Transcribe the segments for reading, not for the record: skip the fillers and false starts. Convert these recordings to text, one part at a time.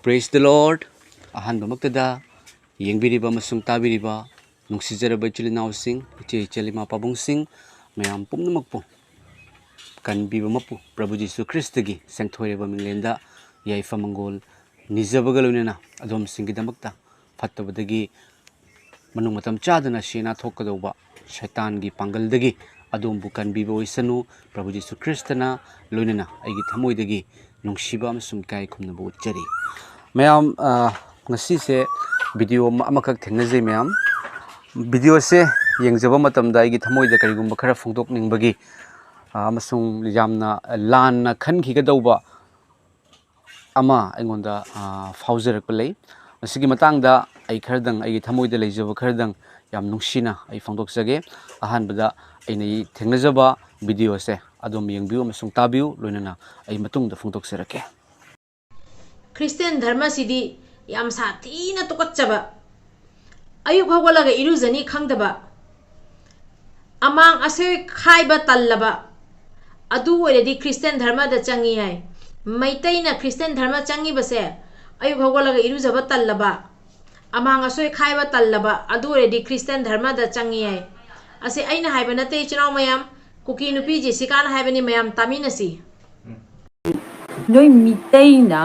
Praise the Lord. Ahanbamaktada yengbiriba amasung tabiriba nungsijaraba ichilinausing iche ichalima pabungsing mayam pumnamakpo kanbiba mapu Prabhu Jesu Christa gi sengthoireba minglenda yaifa mangol nijabaga loinena adom singidamakta fattabadagi manung matam chadana shena thokadauba shaitan gi pangaldagi adom bu kanbiba oisanu Prabhu Jesu Christa na loinena aigi thamoidagi nungsiba amasung kai khumnaba utjari mayam ngasi se video amakak thengnajai mayam video se yengjaba matamda aigi thamoida karigumba khara phongdok ningbagi amasung yamna lanna khankhigadawa ama eingonda faujarakpa lei masigi matangda ai khardang aigi thamoida leijaba khardang yam nungsina ai phongdoksage ahanbada aina thengnajaba video se adom yengbiu amasung tabiu loinana ai matungda phongdoksarake Christian dharma sidi yam sathina tukachaba ayuk hawalaga iruzani khangdaba amang ase khaiba tallaba adu oredi Christian dharma da changi hai Meitei na Christian dharma changi base ayuk hawalaga iruzaba tallaba amang ase khaiba tallaba adu oredi Christian dharma da changi hai ase eina haibana te chinaw mayam kuki nupi Jessica na haibani mayam taminasi noi Meitei na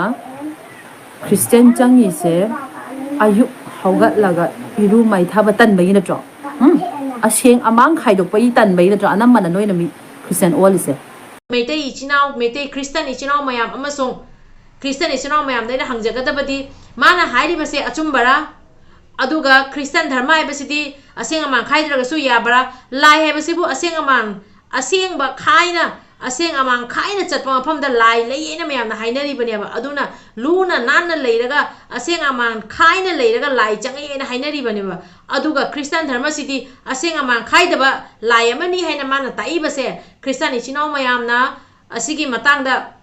Christian changi se ayuk haugat laga iru mai thaba tanbage na tro aseng amang khaidok pai tanbage na tro anamana noi na mi Christian all se Meitei ichinaw Meitei Christian ichinaw mayam amasung Christian ichinaw mayam daina hangjagadabadi mana hairi base achumbara aduga Christian dharma hai basidi aseng amang khaidraga su yabara lai hai basibu aseng amang aseng ba khaina aseng amang khaina chatpa mafamda lai leina mayam na hainari baniaba aduna luna nanna leiraga aseng amang khaina leiraga lai changai na hainari baniaba aduga Christian dharma sidi aseng amang khaidaba lai amani haina mana taibase Christian ichinaw mayam na asigi matangda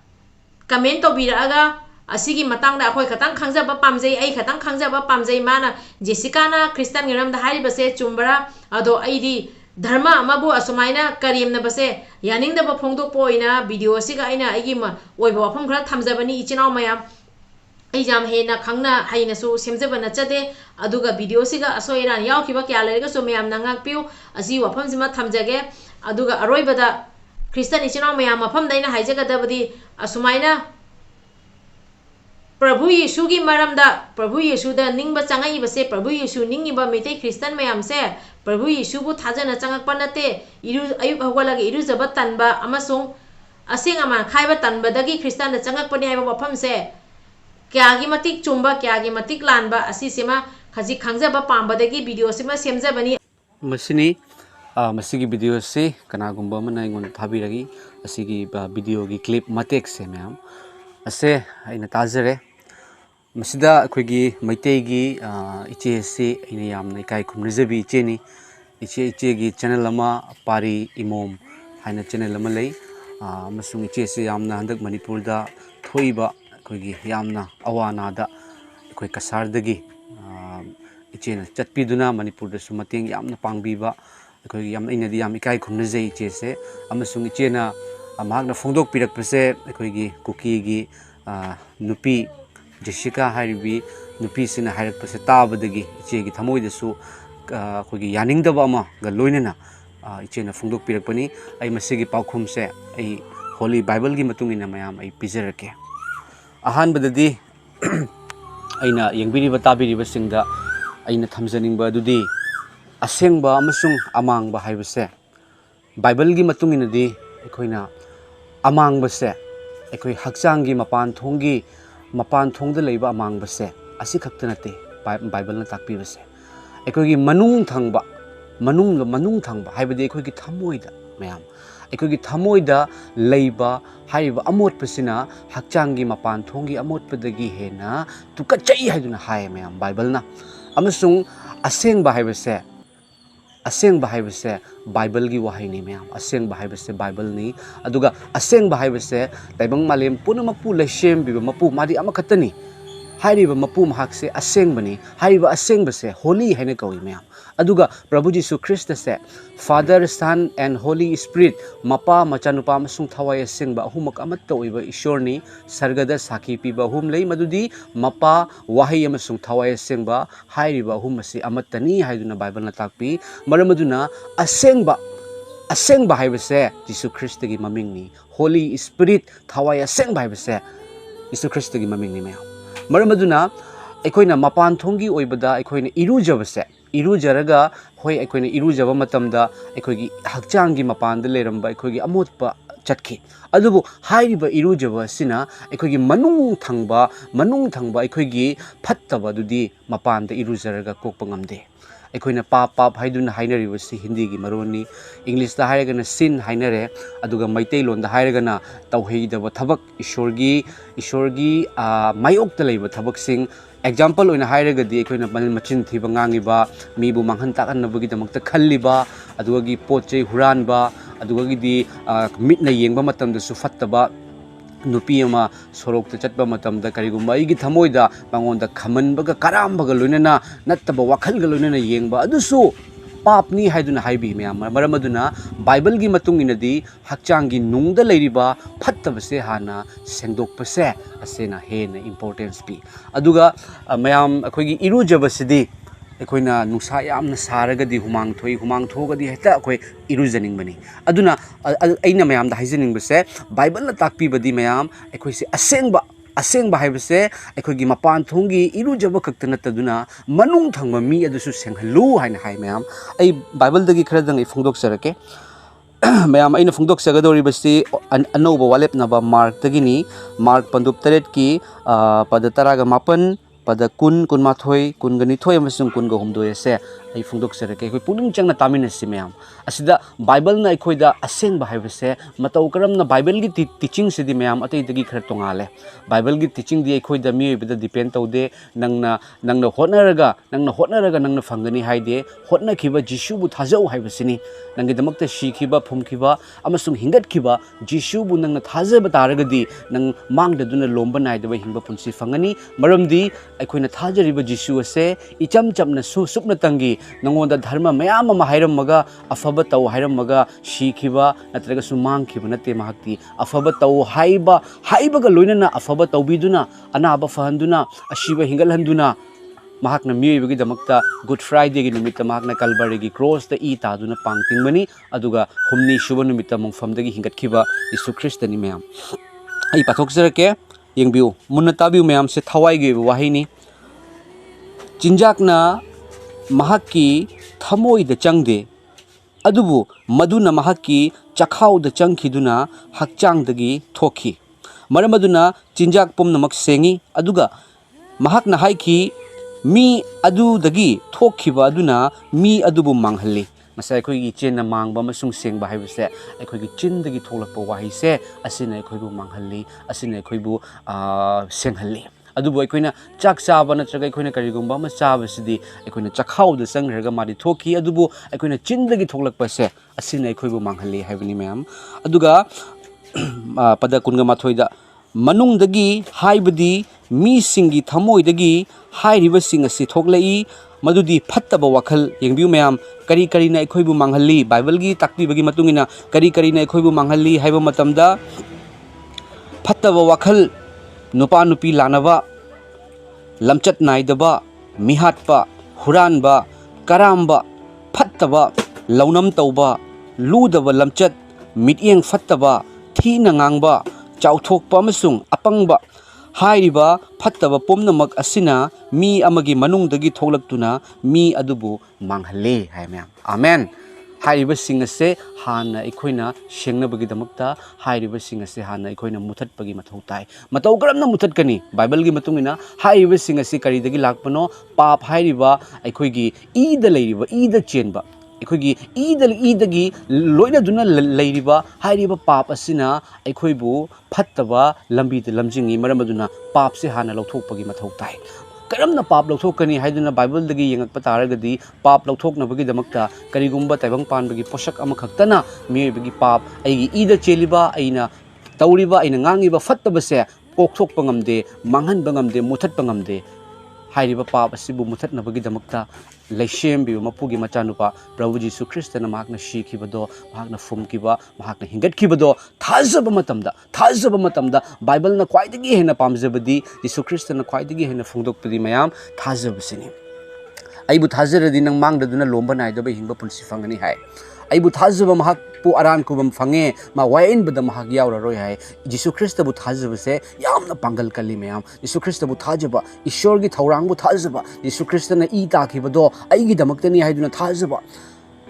comment tobiraga asigi matangda akhoi khatang khangjaba pamjai ai khatang khangjaba pamjai mana Jessica na Christian ngiram da hairi base chumbara ado aidi dharma amabu asumaina karimna base yaning da phongdok poina video siga aina aigi ma oiba wafam khara thamjabani ichinaw mayam exam hena khangna haina su semjabana chade aduga video siga asoiran yawkiba kya lerega so mayam nangak piu asi wafam jima thamjage aduga aroibada Christian ichinaw mayam mafam daina haijagadabadi asumaina Prabhu Yesu gi maramda Prabhu Yesu da ningba changai base Prabhu Yesu ningiba Meitei Christian mayam se Prabhu Yesu bu thajana changak panate iru ayuk hawalaga iru jaba tanba amasung aseng ama khaiba tanba dagi Christian da changak pani haiba wafam se kyagi matik chumba kyagi matik lanba asi sema khaji khangjaba pamba dagi video sema semjabani masini masigi video se kanagumba mana ingon thabiragi asigi video gi clip matek se mayam ase aina tajare masida akhoi Meitei gi iche se aina yamna ikai khumrijabi iche ni iche gi channel ama pari imom haina channel ama lei amasung iche se yamna handak Manipur da thoiba akhoi yamna awana da akhoi kasar dagi iche na chatpiduna Manipur da su mateng yamna pangbiba akhoi yam aina di yam ikai khumrijai iche se amasung iche na amagna phongdok pirak pase akhoi kuki gi nupi Jessica haribi nupi sina hairak pase tabadagi iche gi thamoida su akhoi yaningdaba ama ga loinena iche na phongdok pirakpani ai masigi paaokhum se ai holy bible gi matungina mayam ai pijarake ahanbadadi aina yengbiriba tabiriba singda aina thamjaningba adudi asengba amasung amangba haibase bible gi matungina di aikoina amang base akhoi hakchang gi mapan thongda leiba amang base asi khakta nate bible na takpi base akhoi gi manung thangba haibadi akhoi gi thamoida mayam akhoi gi thamoida leiba haiba amot pasina hakchang gi mapan thonggi amot padagi hena tukachai haiduna hai mayam bible na amasung asengba haibase Bible gi wahai ni mayam asengba haibase Bible ni aduga asengba haibase taibang malem punamakpu leshem biba mapu madi amakatani हाइरिबा मपू महाकसे असेंगबनी हाइरिबा असेंगबसे होली हैने कौई मैम अदुगा प्रभु Jesus Christ से father son and holy spirit मपा मचानुपा अमसुंग थवाई असेंगबा अहुमक अमत्त ओइबा ईश्वरनी सर्गदा साखी पीबा अहुम लई मदुदी मपा वाहै अमसुंग थवाई असेंगबा हाइरिबा अहुम असे अमत्तनी हाइदुना बाइबलना ताकपी मरमदुना असेंगबा हाइबसे जीसु ख्रिस्ट की ममिंगनी होली स्पिरिट थवाई असेंगबा हाइबसे जीसु ख्रिस्ट की ममिंगनी मैम मरमदुना अखोइना मपान थोंगी ओइबदा अखोइना इरुजबसे इरुजरगा होय अखोइना इरुजबा मतमदा अखोइगी हक्चांगी मपान लेरंबा अखोइगी अमोटपा चटखी अदुबु हाइरिबा इरुजबा सिना अखोइगी मनुंग थंगबा अखोइगी फत्तबदुदी मपान इरुजरगा कोकपा ngamde अखोइना पाप हाइदुना हाइनरिबसी हिंदी की मरोनी इंग्लिश दा हाइरगना सिन हाइनरे अदुगा मैतेई लोन दा हाइरगना तौहेदबा थबक ईश्वरगी मायोक्ता लेबा थबकसिंग एग्जाम्पल ओइना हाइरगदी अखोइना मनल मचिन थिबा ngangiba मीबु मांहन ताकनबगी दमक्ता खल्लिबा अदुगागी पोचै हुरानबा अदुगागी मिटना येंगबा मतमदसु फत्तबा नुपी अमा सोरोक्ता चटबा मतमदा करिगुम्बा आइगी थमोइदा मंगोंदा खमनबगा करामबगा लोइनना नत्तबा वाखलगा लोइनना येंगबा अदुसु पापनी हाइदुना हाइबी मैम मरमदुना बाइबल की मतुंगिनदी हक्चांगी नुंगदा लेरिबा फत्तबसे हाना सेंदोकपसे असेना हेना इंपोर्टेंस पी अदुगा मैम अखोइगी इरुजबसिदी अखोइना नुसा यामना सारगदी हुमांग थोगदी हेता अखोइ इरुजनिंगबनी अदुना एina मैम दा हाइजनिंगबसे बाइबल ना ताकपीबदी मैम अखोइसे असेंगबा हाइबसे अखोइगी मपान थोंगी इरुजब खक्त नत्तदुना मनुंग थंगबा मी अदुसु सेंगहलु हाइना हाइ मैम आई बाइबल दगी खरदंग आई फोंदोकसरके मैम अइना फोंदोकसगदोरिबसी अनौबा वालेपनाबा मार्क दगिनी मार्क पंदुप तरेट की पद तरागा मापन पद कुन कुनमाथोय कुनगनिथोय अमसुंग कुनगा हुमदोय से आई फोंदोकसरके अखोइ पुनिंग चंगना तामिनसि मैम असिदा बाइबल ना अखोइदा असेंगबा हाइबसे मतौ करमना बाइबल की टीचिंग सिदी मैम अतैदगी खर तोंगाले बाइबल की टीचिंग दी अखोइदा मियबदा डिपेंड तौदे नंगना होटनरगा नंगना फंगनी हाइदे होटनखिबा जीशुबु थाजौ हाइबसिनी नंगे दमक्ता शिखिबा फुमखिबा अमसुंग हिंगतखिबा जीशुबु नंगना थाजबा तारगदी नंग मांगददुना लोंबा नाइदबा हिंगबा पुंसि फंगनी मरमदी अखोइना थाजरिबा जीशु असे इचम चमना सुपना तंगी नंगोंदा धर्म मयाम अमा हाइरमगा अफबा तौ हाइरमगा शिखिबा नत्रगा सुमांगखिबा नते महक्ति अफबा तौ हाइबगा लोइनना अफबा तौबिदुना अनाबा फहंदुना अशिबा हिंगलहंदुना महाकना मियोइबगी दमक्ता गुड फ्राइडे की निमित्त महाकना कलबरी की क्रॉस द ई तादुना पांगतिंगबनी अदुगा हुमनी शुभ निमित्त मंगफमदगी हिंगतखिबा यीशु ख्रिस्टनी मैम आई पाथोकजरके येंगबिउ मुन्ना ताबिउ मैम से थवाइगे वाहिनी चिंजाकना महाकी थमोइद चंगदे अदुबु मदुना महाकी चखाउद चंगखिदुना हक्चांगदगी थोखी मरमदुना चिंजाक पुमनमक सेंगी अदुगा महाकना हाइकी मी अदुदगी थोखिबा अदुना मी अदुबु मांगहल्ली मसा अखोइगी चेनना मांगबा अमसुंग सेंगबा हाइबसे अखोइगी चिंदगी थोलकपा वाहिसे असिना अखोइबु मांगहल्ली असिना अखोइबु सेंगहल्ली अदुबु अखोइना चाक चाबा नत्रगा अखोइना करिगुम्बा अमा चाबसिदी अखोइना चखाउद संग्रगा मादि थोखी अदुबु अखोइना चिंदगी थोलकपसे असिना अखोइबु मांगहल्ली हाइबनी मैम अदुगा पद कुनगा माथोइदा मनुंगदगी हाइबदी मी सिंगी थमोइदगी हाइरिबसिंग असि थोकलई मदुदी फत्तबा वाखल येंगबिउ मैम करी करीना अखोइबु मांगहल्ली बाइबल की ताकपीबगी मतुंगिना करी करीना अखोइबु मांगहल्ली हाइबा मतमदा फत्तबा वाखल नुपा नुपी लानबा लमचत नाइदबा मिहाटपा हुरानबा करामबा फत्तबा लौनम तौबा लूदबा लमचत मिटयेंग फत्तबा थीना ngangbा चाउथोकपा अमसुंग अपंगबा हाइरिबा फत्तबा पुमनमक असिना मी अमगी मनुंगदगी थोलक्तुना मी अदुबु मांगहल्ले हाय मैम आमेन हाइरिबसिंग असे हाना अखोइना सेंगनबगीदमक्ता हाइरिबसिंग असे हाना अखोइना मुथतपगी मथौ ताइ मतौ करमना मुथतकनी बाइबल की मतुंगिना हाइरिबसिंग असे करिदगी लाकपनो पाप हाइरिबा अखोइगी ईद लेरिबा ईद चेनबा अखोइगी ईदगी लोइनदुना लेरिबा हाइरिबा पाप असिना अखोइबु फत्तबा लंबीद लमजिंगी मरमदुना पाप से हाना लौथोकपगी मथौ ताइ करमना पाप लौथोकनी हाइदुना बाइबल दगी येंगकपा तारगदी पाप लौथोकनबगीदमक्ता करिगुम्बा ताइबंग पानबगी पोषक अमा खक्तना मियोइबगी पाप आइगी ईद चेलिबा आइना तौरिबा आइना ngangiba फत्तबसे ꯀꯣꯛꯊꯣꯛꯄ ꯉꯝꯗꯦ ꯃꯥꯡꯍꯟꯕ ꯉꯝꯗꯦ ꯃꯨꯊꯠꯄ ꯉꯝꯗꯦ ꯍꯥꯏꯔꯤꯕ ꯄꯥꯞ ꯑꯁꯤꯕꯨ ꯃꯨꯊꯠꯅꯕꯒꯤꯗꯃꯛꯇ ꯂꯩꯁꯦꯝꯕꯤꯕ ꯃꯄꯨꯒꯤ ꯃꯆꯥꯅꯨꯄꯥ ꯄ꯭ꯔꯚꯨ ꯖꯤꯁꯨ ꯈ꯭ꯔꯤꯁꯇꯅ ꯃꯍꯥꯛꯅ ꯁꯤꯈꯤꯕꯗꯣ ꯃꯍꯥꯛꯅ ꯐꯨꯝꯈꯤꯕ ꯃꯍꯥꯛꯅ ꯍꯤꯡꯒꯠꯈꯤꯕꯗꯣ ꯊꯥꯖꯕ ꯃꯇꯝꯗ ꯕꯥꯏꯕꯜꯅ ꯈ꯭ꯋꯥꯏꯗꯒꯤ ꯍꯦꯟꯅ ꯄꯥꯝꯖꯕꯗꯤ ꯖꯤꯁꯨ ꯈ꯭ꯔꯤꯁꯇꯅ ꯈ꯭ꯋꯥꯏꯗꯒꯤ ꯍꯦꯟꯅ ꯐꯣꯡꯗꯣꯛꯄꯗꯤ ꯃꯌꯥꯝ ꯊꯥꯖꯕꯁꯤꯅꯤ ꯑꯩꯕꯨ ꯊꯥꯖꯔꯗꯤ ꯅꯪ ꯃꯥꯡꯗꯗꯨꯅ ꯂꯣꯝꯕ ꯅꯥꯏꯗꯕ ꯍꯤꯡꯕ ꯄꯨꯟꯁꯤ ꯐꯪꯒꯅꯤ ꯍꯥꯏ ꯑꯩꯕꯨ ꯊꯥꯖꯕ ꯃꯍꯥꯛꯄꯨ ꯑꯔꯥꯟ ꯈꯨꯕꯝ ꯐꯪꯉꯦ ꯃꯥ ꯋꯥꯌꯦꯟꯕꯗ ꯃꯍꯥꯛ ꯌꯥꯎꯔꯔꯣꯏ ꯍꯥꯏ ꯖꯤꯁꯨ ꯈ꯭ꯔꯤꯁꯇꯕꯨ ꯊꯥꯖꯕꯁꯦ ꯌꯥꯝꯅ ꯄꯥꯡꯒꯜ ꯀꯜꯂꯤ ꯃꯌꯥꯝ ꯖꯤꯁꯨ ꯈ꯭ꯔꯤꯁꯇꯕꯨ ꯊꯥꯖꯕ ꯏꯁꯣꯔꯒꯤ ꯊꯧꯔꯥꯡꯕꯨ ꯊꯥꯖꯕ ꯖꯤꯁꯨ ꯈ꯭ꯔꯤꯁꯇꯅ ꯏ ꯇꯥꯈꯤꯕꯗꯣ ꯑꯩꯒꯤꯗꯃꯛꯇꯅꯤ ꯍꯥꯏꯗꯨꯅ ꯊꯥꯖꯕ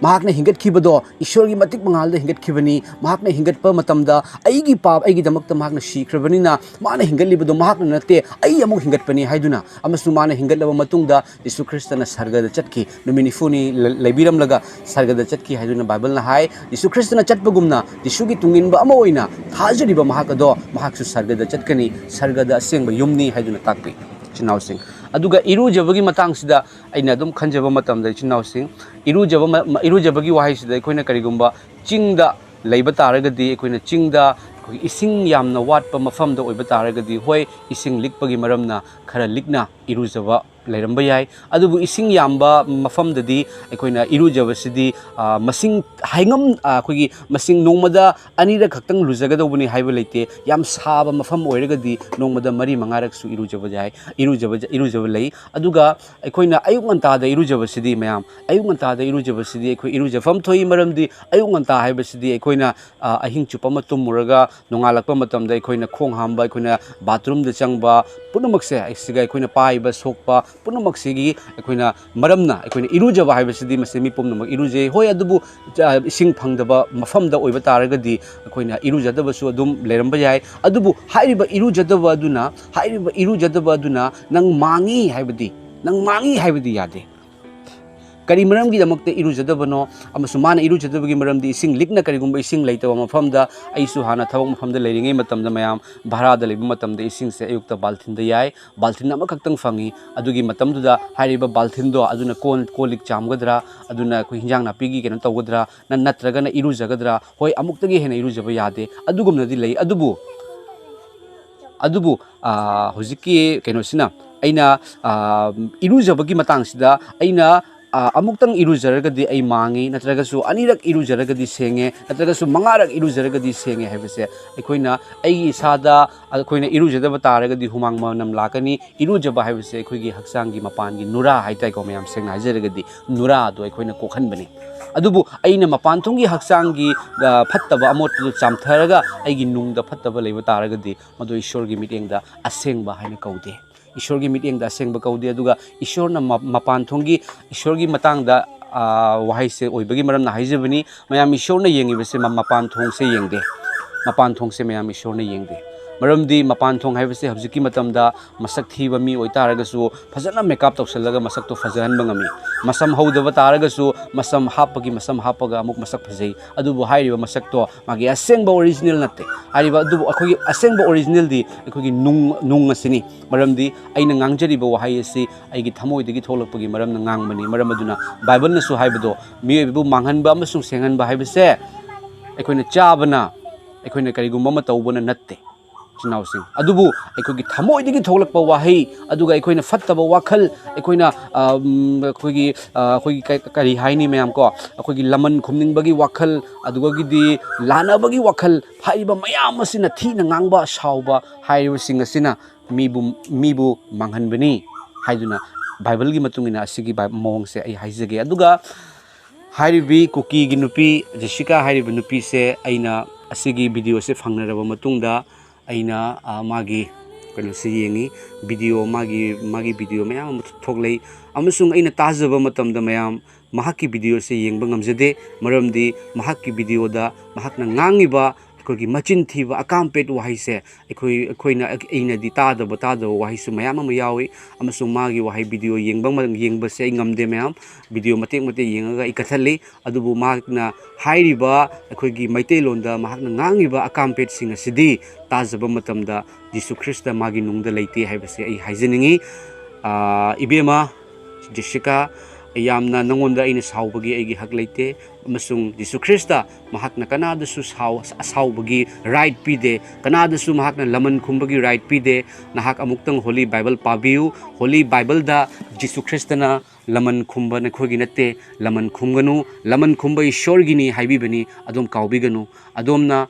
ꯃꯍꯥꯛꯅ ꯍꯤꯡꯒꯠꯈꯤꯕꯗꯣ ꯏꯁꯣꯔꯒꯤ ꯃꯇꯤꯛ ꯃꯉꯥꯜꯗ ꯍꯤꯡꯒꯠꯈꯤꯕꯅꯤ ꯃꯍꯥꯛꯅ ꯍꯤꯡꯒꯠꯄ ꯃꯇꯝꯗ ꯑꯩꯒꯤ ꯄꯥꯞ ꯑꯩꯒꯤꯗꯃꯛꯇ ꯃꯍꯥꯛꯅ ꯁꯤꯈ꯭ꯔꯕꯅꯤꯅ ꯃꯥꯅ ꯍꯤꯡꯒꯠꯂꯤꯕꯗꯣ ꯃꯍꯥꯛꯅ ꯅꯠꯇꯦ ꯑꯩ ꯑꯃꯨꯛ ꯍꯤꯡꯒꯠꯄꯅꯤ ꯍꯥꯏꯗꯨꯅ ꯑꯃꯁꯨꯡ ꯃꯥꯅ ꯍꯤꯡꯒꯠꯂꯕ ꯃꯇꯨꯡꯗ ꯖꯤꯁꯨ ꯈ꯭ꯔꯤꯁꯇꯅ ꯁꯔꯒꯗ ꯆꯠꯈꯤ ꯅꯨꯃꯤꯠ 40ꯅꯤ ꯂꯩꯕꯤꯔꯝꯂꯒ ꯁꯔꯒꯗ ꯆꯠꯈꯤ ꯍꯥꯏꯗꯨꯅ ꯕꯥꯏꯕꯜꯅ ꯍꯥꯏ ꯖꯤꯁꯨ ꯈ꯭ꯔꯤꯁꯇꯅ ꯆꯠꯄꯒꯨꯝꯅ ꯖꯤꯁꯨꯒꯤ ꯇꯨꯡꯏꯟꯕ ꯑꯃ ꯑꯣꯏꯅ ꯊꯥꯖꯔꯤꯕ ꯃꯍꯥꯛ ꯑꯗꯣ ꯃꯍꯥꯛꯁꯨ ꯁꯔꯒꯗ ꯆꯠꯀꯅꯤ ꯁꯔꯒꯗ ꯑꯁꯦꯡꯕ ꯌꯨꯝꯅꯤ ꯍꯥꯏꯗꯨꯅ ꯇꯥꯛꯄꯤ ꯏꯆꯤꯟꯅꯥꯎꯁꯤꯡ ꯑꯗꯨꯒ ꯏꯔꯨꯖꯕꯒꯤ ꯃꯇꯥꯡꯁꯤꯗ ꯑꯩꯅ ꯑꯗꯨꯝ ꯈꯟꯖꯕ ꯃꯇꯝꯗ ꯏꯆꯤꯟꯅꯥꯎꯁꯤꯡ ꯏꯔꯨꯖꯕꯒꯤ ꯋꯥꯍꯩꯁꯤꯗ ꯑꯩꯈꯣꯏꯅ ꯀꯔꯤꯒꯨꯝꯕ ꯆꯤꯡꯗ ꯂꯩꯕ ꯇꯥꯔꯒꯗꯤ ꯑꯩꯈꯣꯏꯅ ꯆꯤꯡꯗ ꯏꯁꯤꯡ ꯌꯥꯝꯅ ꯋꯥꯠꯄ ꯃꯐꯝꯗ ꯑꯣꯏꯕ ꯇꯥꯔꯒꯗꯤ ꯍꯣꯏ ꯏꯁꯤꯡ ꯂꯤꯛꯄꯒꯤ ꯃꯔꯝꯅ ꯈꯔ ꯂꯤꯛꯅ ꯏꯔꯨꯖꯕ ꯂꯩꯔꯝꯕ ꯌꯥꯏ ꯑꯗꯨꯕు ꯏꯁꯤꯡ ꯌꯥꯝꯕ ꯃꯐꯝꯗꯗꯤ ꯑꯩꯈꯣꯏꯅ ꯏꯔꯨꯖꯕꯁꯤꯗꯤ ꯃꯁꯤꯡ ꯑꯩꯈꯣꯏꯒꯤ ꯃꯁꯤꯡ ꯅꯣꯡꯃꯗ ꯑꯅꯤꯔꯛ ꯈꯛꯇꯪ ꯂꯨꯖꯒꯗꯧꯕꯅꯤ ꯍꯥꯏꯕ ꯂꯩꯇꯦ ꯌꯥꯝ ꯁꯥꯕ ꯃꯐꯝ ꯑꯣꯏꯔꯒꯗꯤ ꯅꯣꯡꯃꯗ 4-5ꯔꯛꯁꯨ ꯏꯔꯨꯖꯕ ꯂꯩ ꯑꯗꯨꯒ ꯑꯩꯈꯣꯏꯅ ꯑꯌꯨꯛ ꯉꯟꯇꯥꯗ ꯏꯔꯨꯖꯕꯁꯤꯗꯤ ꯃꯌꯥꯝ ꯑꯌꯨꯛ ꯉꯟꯇꯥꯗ ꯏꯔꯨꯖꯕꯁꯤꯗꯤ ꯑꯩꯈꯣꯏ ꯏꯔꯨꯖꯐꯝ ꯊꯣꯛꯏ ꯃꯔꯝꯗꯤ ꯑꯌꯨꯛ ꯉꯟꯇꯥ ꯍꯥꯏꯕꯁꯤꯗꯤ ꯑꯩꯈꯣꯏꯅ ꯑꯍꯤꯡ ꯆꯨꯞꯄ ꯑꯃ ꯇꯨꯝꯃꯨꯔꯒ ꯅꯣꯡꯉꯥꯜꯂꯛꯄ ꯃꯇꯝꯗ ꯑꯩꯈꯣꯏꯅ ꯈꯣꯡ ꯍꯥꯝꯕ ꯑꯩꯈꯣꯏꯅ ꯕꯥꯊꯔꯨꯝꯗ ꯆꯪꯕ ꯄꯨꯝꯅꯃꯛꯁꯦ ꯑꯁꯤꯒ ꯑꯩꯈꯣꯏꯅ ꯄꯥꯏꯕ ꯁꯣꯛꯄ ꯄꯨꯝꯅꯃꯛꯁꯤꯒꯤ ꯑꯩꯈꯣꯏꯅ ꯃꯔꯝꯅ ꯑꯩꯈꯣꯏꯅ ꯏꯔꯨꯖꯕ ꯍꯥꯏꯕꯁꯤꯗꯤ ꯃꯁꯤ ꯃꯤ ꯄꯨꯝꯅꯃꯛ ꯏꯔꯨꯖꯩ ꯍꯣꯏ ꯑꯗꯨꯕꯨ ꯏꯁꯤꯡ ꯐꯪꯗꯕ ꯃꯐꯝꯗ ꯑꯣꯏꯕ ꯇꯥꯔꯒꯗꯤ ꯑꯩꯈꯣꯏꯅ ꯏꯔꯨꯖꯗꯕꯁꯨ ꯑꯗꯨꯝ ꯂꯩꯔꯝꯕ ꯌꯥꯏ ꯑꯗꯨꯕꯨ ꯍꯥꯏꯔꯤꯕ ꯏꯔꯨꯖꯗꯕ ꯑꯗꯨꯅ ꯅꯪ ꯃꯥꯡꯉꯤ ꯍꯥꯏꯕꯗꯤ ꯌꯥꯗꯦ ꯀꯔꯤ ꯃꯔꯝꯒꯤꯗꯃꯛꯇ ꯏꯔꯨꯖꯗꯕꯅꯣ ꯑꯃꯁꯨꯡ ꯃꯥꯅ ꯏꯔꯨꯖꯗꯕꯒꯤ ꯃꯔꯝꯗꯤ ꯏꯁꯤꯡ ꯂꯤꯛꯅ ꯀꯔꯤꯒꯨꯝꯕ ꯏꯁꯤꯡ ꯂꯩꯇꯕ ꯃꯐꯝꯗ ꯑꯩꯁꯨ ꯍꯥꯟꯅ ꯊꯕꯛ ꯃꯐꯝꯗ ꯂꯩꯔꯤꯉꯩ ꯃꯇꯝꯗ ꯃꯌꯥꯝ ꯚꯔꯥꯗ ꯂꯩꯕ ꯃꯇꯝꯗ ꯏꯁꯤꯡꯁꯦ ꯑꯌꯨꯛꯇ ꯕꯥꯜꯇꯤꯟꯗ ꯌꯥꯏ ꯕꯥꯜꯇꯤꯟ ꯑꯃꯈꯛꯇꯪ ꯐꯪꯉꯤ ꯑꯗꯨꯒꯤ ꯃꯇꯝꯗꯨꯗ ꯍꯥꯏꯔꯤꯕ ꯕꯥꯜꯇꯤꯟꯗꯣ ꯑꯗꯨꯅ ꯀꯣꯜ ꯂꯤꯛ ꯆꯥꯝꯒꯗ꯭ꯔꯥ ꯑꯗꯨꯅ ꯑꯩꯈꯣꯏ ꯍꯤꯟꯖꯥꯡ ꯅꯥꯄꯤꯒꯤ ꯀꯩꯅꯣ ꯇꯧꯒꯗ꯭ꯔꯥ ꯅꯠꯇ꯭ꯔꯒꯅ ꯏꯔꯨꯖꯒꯗ꯭ꯔꯥ ꯍꯣꯏ ꯑꯃꯨꯛꯇꯒꯤ ꯍꯦꯟꯅ ꯏꯔꯨꯖꯕ ꯌꯥꯗꯦ ꯑꯗꯨꯒꯨꯝꯅꯗꯤ ꯂꯩ ꯑꯗꯨꯕꯨ ꯍꯧꯖꯤꯛꯀꯤ ꯀꯩꯅꯣꯁꯤꯅ ꯑꯩꯅ ꯏꯔꯨꯖꯕꯒꯤ ꯃꯇꯥꯡꯁꯤꯗ ꯑꯩꯅ ꯑꯃꯨꯛꯇꯪ ꯏꯔꯨꯖꯔꯒꯗꯤ ꯑꯩ ꯃꯥꯡꯉꯤ ꯅꯠꯇ꯭ꯔꯒꯁꯨ ꯑꯅꯤꯔꯛ ꯏꯔꯨꯖꯔꯒꯗꯤ ꯁꯦꯡꯉꯦ ꯅꯠꯇ꯭ꯔꯒꯁꯨ 5ꯔꯛ ꯏꯔꯨꯖꯔꯒꯗꯤ ꯁꯦꯡꯉꯦ ꯍꯥꯏꯕꯁꯦ ꯑꯩꯈꯣꯏꯅ ꯑꯩꯒꯤ ꯏꯁꯥꯗ ꯑꯩꯈꯣꯏꯅ ꯏꯔꯨꯖꯗꯕ ꯇꯥꯔꯒꯗꯤ ꯍꯨꯃꯥꯡ ꯃꯅꯝ ꯂꯥꯛꯀꯅꯤ ꯏꯔꯨꯖꯕ ꯍꯥꯏꯕꯁꯦ ꯑꯩꯈꯣꯏꯒꯤ ꯍꯛꯆꯥꯡꯒꯤ ꯃꯄꯥꯟꯒꯤ ꯅꯨꯔꯥ ꯍꯥꯏꯇꯥꯔꯦꯀꯣ ꯃꯌꯥꯝ ꯁꯦꯡꯅ ꯍꯥꯏꯖꯔꯒꯗꯤ ꯅꯨꯔꯥꯗꯣ ꯑꯩꯈꯣꯏꯅ ꯀꯣꯛꯍꯟꯕꯅꯤ ꯑꯗꯨꯕꯨ ꯑꯩꯅ ꯃꯄꯥꯟꯊꯣꯡꯒꯤ ꯍꯛꯆꯥꯡꯒꯤ ꯐꯠꯇꯕ ꯑꯃꯣꯠꯄꯗꯨ ꯆꯥꯝꯊꯔꯒ ꯑꯩꯒꯤ ꯅꯨꯡꯗ ꯐꯠꯇꯕ ꯂꯩꯕ ꯇꯥꯔꯒꯗꯤ ꯃꯗꯨ ꯏꯁꯣꯔꯒꯤ ꯃꯤꯠꯌꯦꯡꯗ ꯑꯁꯦꯡꯕ ꯍꯥꯏꯅ ꯀꯧꯗꯦ ꯏꯁꯣꯔꯒꯤ ꯃꯤꯠꯌꯦꯡꯗ ꯑꯁꯦꯡꯕ ꯀꯧꯗꯦ ꯑꯗꯨꯒ ꯏꯁꯣꯔꯅ ꯃꯄꯥꯟꯊꯣꯡꯒꯤ ꯏꯁꯣꯔꯒꯤ ꯃꯇꯥꯡꯗ ꯋꯥꯍꯩꯁꯦ ꯑꯣꯏꯕꯒꯤ ꯃꯔꯝꯅ ꯍꯥꯏꯖꯕꯅꯤ ꯃꯌꯥꯝ ꯏꯁꯣꯔꯅ ꯌꯦꯡꯉꯤꯕꯁꯦ ꯃꯄꯥꯟꯊꯣꯡꯁꯦ ꯌꯦꯡꯗꯦ ꯃꯄꯥꯟꯊꯣꯡꯁꯦ ꯃꯌꯥꯝ ꯏꯁꯣꯔꯅ ꯌꯦꯡꯗꯦ ꯃꯔꯝꯗꯤ ꯃꯄꯥꯟꯊꯣꯡ ꯍꯥꯏꯕꯁꯦ ꯍꯧꯖꯤꯛꯀꯤ ꯃꯇꯝꯗ ꯃꯁꯛ ꯊꯤꯕ ꯃꯤ ꯑꯣꯏꯇꯥꯔꯒꯁꯨ ꯐꯖꯅ ꯃꯦꯀꯞ ꯇꯧꯁꯜꯂꯒ ꯃꯁꯛꯇꯣ ꯐꯖꯍꯟꯕ ꯉꯝꯃꯤ ꯃꯁꯝ ꯍꯧꯗꯕ ꯇꯥꯔꯒꯁꯨ ꯃꯁꯝ ꯍꯥꯞꯄꯒ ꯑꯃꯨꯛ ꯃꯁꯛ ꯐꯖꯩ ꯑꯗꯨꯕꯨ ꯍꯥꯏꯔꯤꯕ ꯃꯁꯛꯇꯣ ꯃꯥꯒꯤ ꯑꯁꯦꯡꯕ ꯑꯣꯔꯤꯖꯤꯅꯦꯜ ꯅꯠꯇꯦ ꯑꯗꯨꯕꯨ ꯑꯩꯈꯣꯏꯒꯤ ꯑꯁꯦꯡꯕ ꯑꯣꯔꯤꯖꯤꯅꯦꯜꯗꯤ ꯑꯩꯈꯣꯏꯒꯤ ꯅꯨꯡ ꯑꯁꯤꯅꯤ ꯃꯔꯝꯗꯤ ꯑꯩꯅ ꯉꯥꯡꯖꯔꯤꯕ ꯋꯥꯍꯩ ꯑꯁꯤ ꯑꯩꯒꯤ ꯊꯃꯣꯏꯗꯒꯤ ꯊꯣꯛꯂꯛꯄꯒꯤ ꯃꯔꯝꯅ ꯉꯥꯡꯕꯅꯤ ꯃꯔꯝ ꯑꯗꯨꯅ ꯕꯥꯏꯕꯜꯅꯁꯨ ꯍꯥꯏꯕꯗꯣ ꯃꯤꯑꯣꯏꯕꯕꯨ ꯃꯥꯡꯍꯟꯕ ꯑꯃꯁꯨꯡ ꯁꯦꯡꯍꯟꯕ ꯍꯥꯏꯕꯁꯦ ꯑꯩꯈꯣꯏꯅ ꯆꯥꯕꯅ ꯑꯩꯈꯣꯏꯅ ꯀꯔꯤꯒꯨꯝꯕ ꯑꯃ ꯇꯧꯕꯅ ꯅꯠꯇꯦ ꯏꯆꯤꯟꯅꯥꯎꯁꯤꯡ ꯑꯗꯨꯕꯨ ꯑꯩꯈꯣꯏꯒꯤ ꯊꯃꯣꯏꯗꯒꯤ ꯊꯣꯛꯂꯛꯄ ꯋꯥꯍꯩ ꯑꯗꯨꯒ ꯑꯩꯈꯣꯏꯅ ꯐꯠꯇꯕ ꯋꯥꯈꯜ ꯑꯩꯈꯣꯏꯅ ꯑꯩꯈꯣꯏꯒꯤ ꯀꯔꯤ ꯍꯥꯏꯅꯤ ꯃꯌꯥꯝ ꯀꯣ ꯑꯩꯈꯣꯏꯒꯤ ꯂꯃꯟ ꯈꯨꯝꯅꯤꯡꯕꯒꯤ ꯋꯥꯈꯜ ꯑꯗꯨꯒꯗꯤ ꯂꯥꯟꯅꯕꯒꯤ ꯋꯥꯈꯜ ꯍꯥꯏꯔꯤꯕ ꯃꯌꯥꯝ ꯑꯁꯤꯅ ꯊꯤꯅ ꯉꯥꯡꯕ ꯁꯥꯎꯕ ꯍꯥꯏꯔꯤꯕꯁꯤꯡ ꯑꯁꯤꯅ ꯃꯤꯕꯨ ꯃꯥꯡꯍꯟꯕꯅꯤ ꯍꯥꯏꯗꯨꯅ ꯕꯥꯏꯕꯜꯒꯤ ꯃꯇꯨꯡ ꯏꯟꯅ ꯑꯁꯤꯒꯤ ꯃꯑꯣꯡꯁꯦ ꯑꯩ ꯍꯥꯏꯖꯒꯦ ꯑꯗꯨꯒ ꯍꯥꯏꯔꯤꯕꯤ ꯀꯨꯀꯤꯒꯤ ꯅꯨꯄꯤ ꯖꯦꯁꯤꯀꯥ ꯍꯥꯏꯔꯤꯕ ꯅꯨꯄꯤꯁꯦ ꯑꯩꯅ ꯑꯁꯤꯒꯤ ꯚꯤꯗꯤꯑꯣꯁꯦ ꯐꯪꯅꯔꯕ ꯃꯇꯨꯡꯗ ꯑꯩꯅ ꯃꯥꯒꯤ ꯀꯩꯅꯣꯁꯦ ꯌꯦꯡꯉꯤ ꯚꯤꯗꯤꯑꯣ ꯃꯥꯒꯤ ꯚꯤꯗꯤꯑꯣ ꯃꯌꯥꯝ ꯑꯃ ꯊꯣꯛꯂꯛꯏ ꯑꯃꯁꯨꯡ ꯑꯩꯅ ꯇꯥꯖꯕ ꯃꯇꯝꯗ ꯃꯌꯥꯝ ꯃꯍꯥꯛꯀꯤ ꯚꯤꯗꯤꯑꯣꯁꯦ ꯌꯦꯡꯕ ꯉꯝꯖꯗꯦ ꯃꯔꯝꯗꯤ ꯃꯍꯥꯛꯀꯤ ꯚꯤꯗꯤꯑꯣꯗ ꯃꯍꯥꯛꯅ ꯉꯥꯡꯉꯤꯕ ꯑꯩꯈꯣꯏꯒꯤ ꯃꯆꯤꯟ ꯊꯤꯕ ꯑꯀꯥꯝꯄꯦꯠ ꯋꯥꯍꯩꯁꯦ ꯑꯩꯅꯗꯤ ꯇꯥꯗꯕ ꯋꯥꯍꯩꯁꯨ ꯃꯌꯥꯝ ꯑꯃ ꯌꯥꯎꯏ ꯑꯃꯁꯨꯡ ꯃꯥꯒꯤ ꯋꯥꯍꯩ ꯚꯤꯗꯤꯑꯣ ꯌꯦꯡꯕꯁꯦ ꯑꯩ ꯉꯝꯗꯦ ꯃꯌꯥꯝ ꯚꯤꯗꯤꯑꯣ ꯃꯇꯦꯛ ꯌꯦꯡꯉꯒ ꯑꯩ ꯀꯠꯊꯠꯂꯤ ꯑꯗꯨꯕꯨ ꯃꯍꯥꯛꯅ ꯍꯥꯏꯔꯤꯕ ꯑꯩꯈꯣꯏꯒꯤ ꯃꯩꯇꯩꯂꯣꯟꯗ ꯃꯍꯥꯛꯅ ꯉꯥꯡꯉꯤꯕ ꯑꯀꯥꯝꯄꯦꯠꯁꯤꯡ ꯑꯁꯤꯗꯤ ꯇꯥꯖꯕ ꯃꯇꯝꯗ ꯖꯤꯁꯨ ꯈ꯭ꯔꯤꯁꯇ ꯃꯥꯒꯤ ꯅꯨꯡꯗ ꯂꯩꯇꯦ ꯍꯥꯏꯕꯁꯦ ꯑꯩ ꯍꯥꯏꯖꯅꯤꯡꯉꯤ ꯏꯕꯦꯝꯃ Jessica yamna nangonda aina saubagi aigi hak leite amasung Jesu Christa mahakna kanadasu saubagi right pide kanadasu mahakna laman khumbagi right pide nahak amuktang Holy Bible pabiu Holy Bible da Jesu Christa na laman khumba na khogi natte laman khumganu laman khumba ishor gini haibibani adom kaubiganu adom na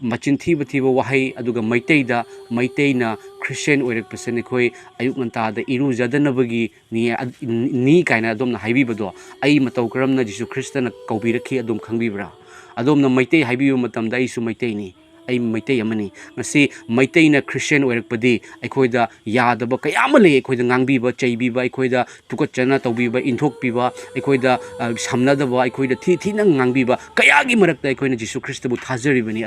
machin thiba wahai aduga Meitei na Christian oirak person khoi ayuk nganta da iru jadanabagi ni kaina adom na haibibado ai matau karamna Jesu Christa na kaubirakhi adom khangbibra adom na Meitei haibibu matamda isu Meitei ni ai Meitei amani ngasi Meitei na Christian oirakpadi aikhoida yadaba kayamale aikhoida ngangbiba chaibiba aikhoida tukachana tawbiba inthokpiba aikhoida samnadaba aikhoida thi ngangbiba kayagi marakta aikhoina Jesu Christa bu thazaribani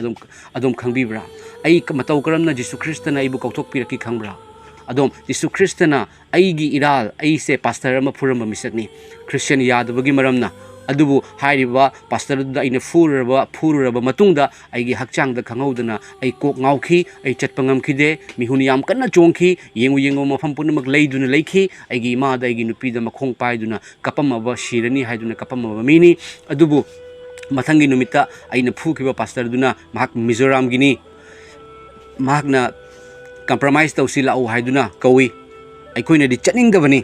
adom khangbibra ai matau karamna Jesu Christa na ibu kauthokpiraki khangbra adom Jesu Christa na aigi iral aise pastor ama phuramba misakni Christian yadabagi maramna adubu hairiba pastor da ina fururaba matungda aigi hakchang da khanghaudana ai kok ngauki ai chatpangam khide mihuni yam kanna chongki yengu mafam punamak leiduna leikhi aigi ima da aigi nupi da makhong paiduna kapamaba shirani haiduna kapamaba mini adubu mathangi numita aina phukiba pastor duna mahak Mizoram gini mahakna compromise tausi lau haiduna kawi aikhoina di chatningdabani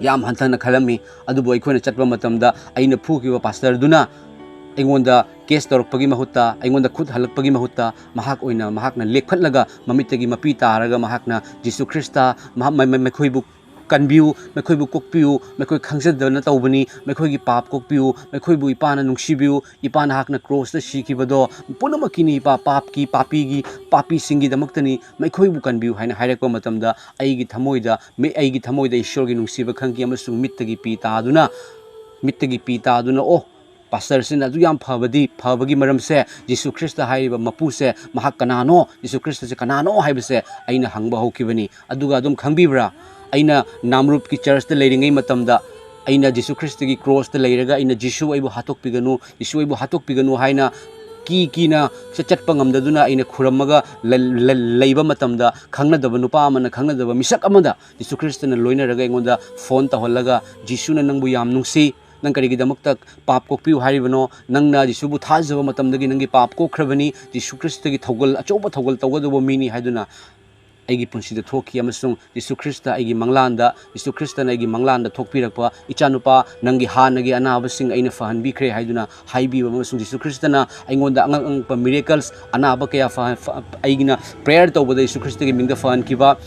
yam hantana khalami adubu aikhoina chatpa matamda aina phukiba pastor duna eingonda case torpagi mahutta eingonda khut halakpagi mahutta mahakna lekhatlaga mamitagi mapi taraga mahakna Jesu Christa mekhoibu kanbiu mekhoibu kokpiu mekhoi khangsadana tawbani mekhoigi pap kokpiu mekhoibu ipana nungsibiu ipana hakna cross ta shikibado punamakini papi singi damaktani mekhoibu kanbiu haina hairakpa matamda aigi thamoida ishorgi nungsiba khangki amasung mittagi pi taduna oh pastor sin adu yam phabagi maramse Jesu Christa haiba mapuse mahak kanano Jesu Christa se kanano haibase aina hangba hokibani aduga adum khangbibra aina namrup ki church ta leiringai matamda aina Jesu Christa ki cross ta leiraga aina Jesu aibu hatok piganu haina kina se chatpa ngamdaduna aina khuramaga leiba matamda khangnadaba nupa amana khangnadaba misak amada Jesu Christa na loinaraga eingonda phone ta hollaga Jesu na nangbu yam nungsi nang karigidamakta pap kokpiu haribano nangna Jesu bu thazaba matamdagi nangi pap kokhrabani Jesu Christa ki thogal achoba thogal tawgadaba mini haiduna aigi punsida thoki amasung Jesu Christa aigi manglanda Jesu Christa na aigi manglanda thokpirakpa ichanupa nangi hanagi anabasing aina fahanbikre haiduna haibiba amasung Jesu Christa na eingonda angang miracles anaba kaya aigina prayer tawbada Jesu Christa ki mingda fahankiba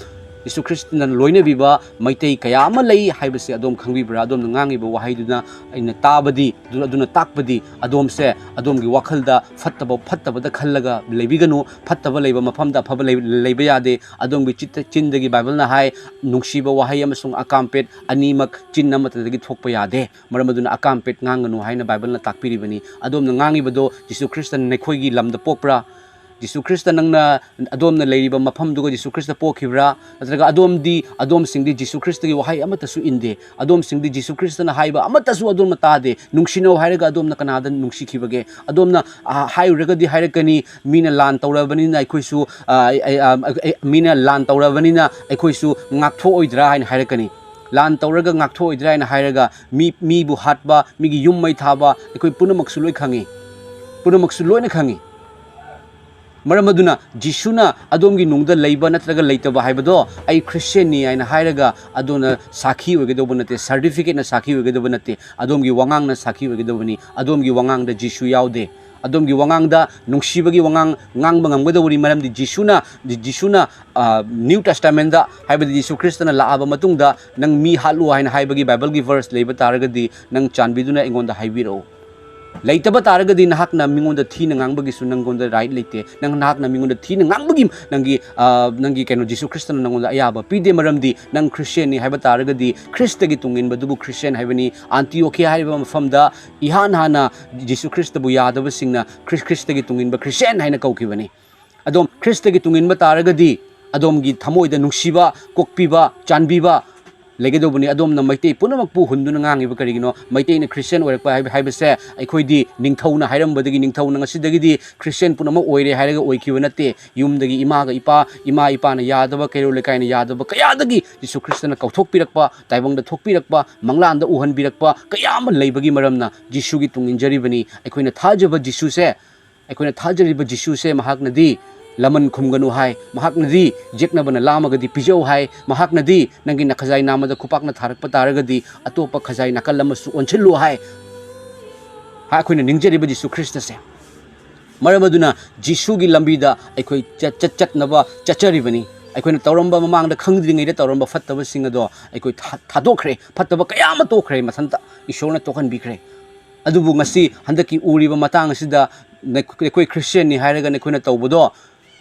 Jesu Christa na loina biba Meitei kaya ama lei haibase adom khangbibra adom ngangiba wahaiduna aina tabadi aduna takpadi adomse adomgi wakhalda fattaba da khallaga leibiganu fattaba leiba mafamda phaba leiba yade adomgi chindagi Bible na hai nungsiba wahai amasung akampet animak chinna matadagi thokpa yade maramaduna akampet nganganu haina Bible na takpiribani adom ngangibado Jesu Christa nekhoigi lamda pokpra Jesu Christa nangna adom na leiriba mafam duga Jesu Christa pokhibra natraga adom singdi Jesu Christa gi wahai amatasu inde adom singdi Jesu Christa na haiba amatasu adom matade nungsino hairaga adom na kanada nungsikhibage adom na hairaga di hairakani mina lan tawrabani na aikhoisu mina lan tawrabani na aikhoisu ngaktho oidra hain hairakani lan tawraga ngaktho oidra hain hairaga mi bu hatba migi yummai thaba aikoi punamaksu loi khangi na khangi maramaduna Jisuna adomgi nungda leiba natraga leitaba haibado ai Christian ni aina hairaga adona sakhi ogedoba nate certificate na sakhi ogedoba nate adomgi wangang na sakhi ogedobani adomgi wangang da Jesu yaude adomgi wangang da nungsibagi wangang ngangba ngamgadobani maramdi Jisuna New Testament da haibadi Jesu Christa na laaba matungda nang mi halu haina haibagi Bible gi verse leiba taragadi nang chanbiduna eingonda haibiro Laitaba taragadi nahakna mingonda thina ngangbagi su nanggonda right leite nahakna mingonda thina ngangbagi nangi keno Jesu Christa na nanggonda ayaba pide maramdi nang Christian ni haiba taragadi Christa gi tungin badubu Christian haibani Antiochia haiba mafamda ihan hana Jesu Christa bu yadaba singna Christa gi tungin ba Christian haina kaukibani adom Christa gi tungin ba taragadi adom gi thamoida nungsiba kokpiba chanbiba लेगदोबनी अदोमना मैतै पुनमकपु हुंदुना ngangiba karigino मैतैना Christian ओरकपा हाइबसे अखोइदि निंथौना हाइरमबदगी निंथौना ngasiदगीदि क्रिश्चियन पुनम ओइरे हाइरगा ओइखिबा नते युमदगी इमागा इमा इपाना यादबा कैरो लेकाइना यादबा कयादगी जिसु ख्रिस्टना कौथोकपिरकपा ताइबंगदा थोकपिरकपा मंगलांदा उहनबिरकपा कयाम लैबगी मरमना जिसुगी तुंगिंजरिबनी अखोइना थाजबा जिसुसे अखोइना थाजरिबा जिसुसे महाकनदी लमन खुमगनु हाय महाकनदी जेकनबना लामगदी पिजौ हाय महाकनदी नंगी नखजाई नामदा खुपाकना थारकपा तारगदी अतोपा खजाई नकल अमसु ओनछिल्लु हाय अखोइना निंजरिबा जिसु ख्रिस्टसे मरमदुना जिसुगी लंबीदा अखोइ चटनबा चचरिबनी अखोइना तौरंबा ममांगदा खंगद्रिङैदा तौरंबा फत्तबसिंग अदो अखोइ थादोखरे फत्तबा कयामा तोखरे मथंता ईश्वरना तोखनबिखरे अदुबु ngasi हंदकी उरिबा मतांग असिदा अखोइ क्रिश्चियन नि हायरगा नखोइना तौबदो